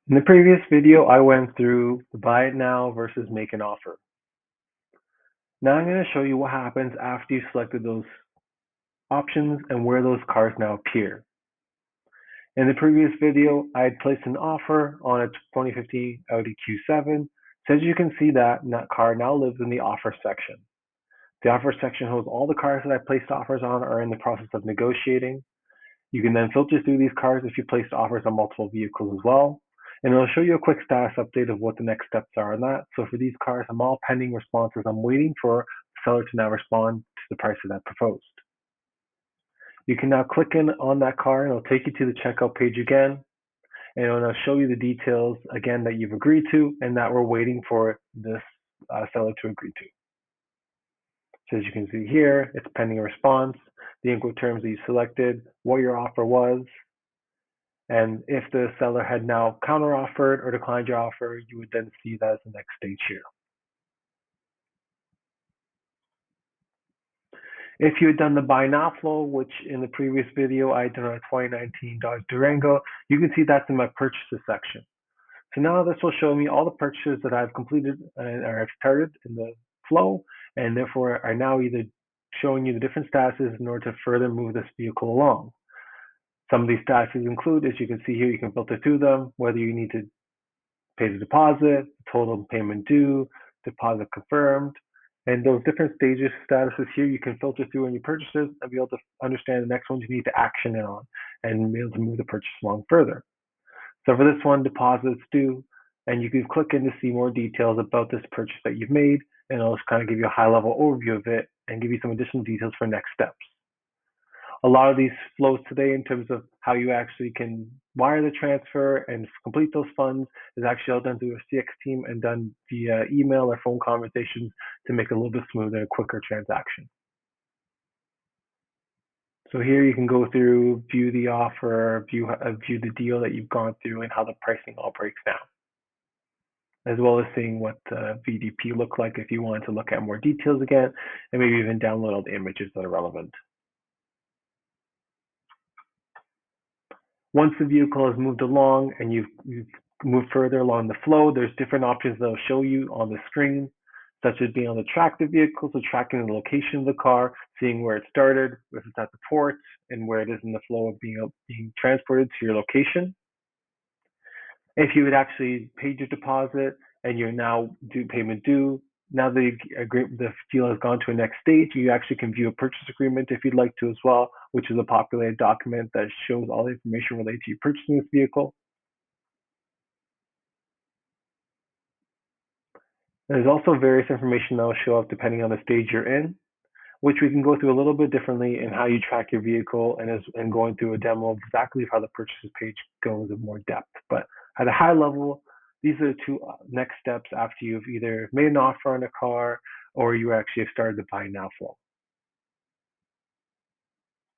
In the previous video, I went through the buy it now versus make an offer. Now I'm going to show you what happens after you selected those options and where those cars now appear. In the previous video, I had placed an offer on a 2015 Audi Q7. So as you can see that car now lives in the offer section. The offer section holds all the cars that I placed offers on are in the process of negotiating. You can then filter through these cars if you placed offers on multiple vehicles as well. And it'll show you a quick status update of what the next steps are on that. So for these cars, I'm all pending responses. I'm waiting for the seller to now respond to the price that I proposed. You can now click in on that car and it'll take you to the checkout page again. And it'll now show you the details again that you've agreed to and that we're waiting for this seller to agree to. So as you can see here, it's pending a response, the Incoterms that you selected, what your offer was, and if the seller had now counteroffered or declined your offer, you would then see that as the next stage here. If you had done the buy now flow, which in the previous video I had done on a 2019 Dodge Durango, you can see that's in my purchases section. So now this will show me all the purchases that I've completed or have started in the flow, and therefore are now either showing you the different statuses in order to further move this vehicle along. Some of these statuses include, as you can see here, you can filter through them, whether you need to pay the deposit, total payment due, deposit confirmed, and those different stages, statuses here, you can filter through on your purchases and be able to understand the next ones you need to action it on and be able to move the purchase along further. So for this one, deposits due, and you can click in to see more details about this purchase that you've made, and it'll just kind of give you a high-level overview of it and give you some additional details for next steps. A lot of these flows today in terms of how you actually can wire the transfer and complete those funds is actually all done through a CX team and done via email or phone conversations to make it a little bit smoother and quicker transaction. So here you can go through, view the offer, view the deal that you've gone through and how the pricing all breaks down, as well as seeing what the VDP looked like if you wanted to look at more details again, and maybe even download all the images that are relevant. Once the vehicle has moved along and you've moved further along the flow, there's different options that will show you on the screen, such as being able to track the vehicle, so tracking the location of the car, seeing where it started, if it's at the port, and where it is in the flow of being transported to your location. If you had actually paid your deposit and you're now payment due, now the deal has gone to a next stage, you actually can view a purchase agreement if you'd like to as well, which is a populated document that shows all the information related to you purchasing this vehicle. There's also various information that will show up depending on the stage you're in, which we can go through a little bit differently in how you track your vehicle and going through a demo of exactly how the purchases page goes in more depth. But at a high level, these are the two next steps after you've either made an offer on a car or you actually have started the buy now flow.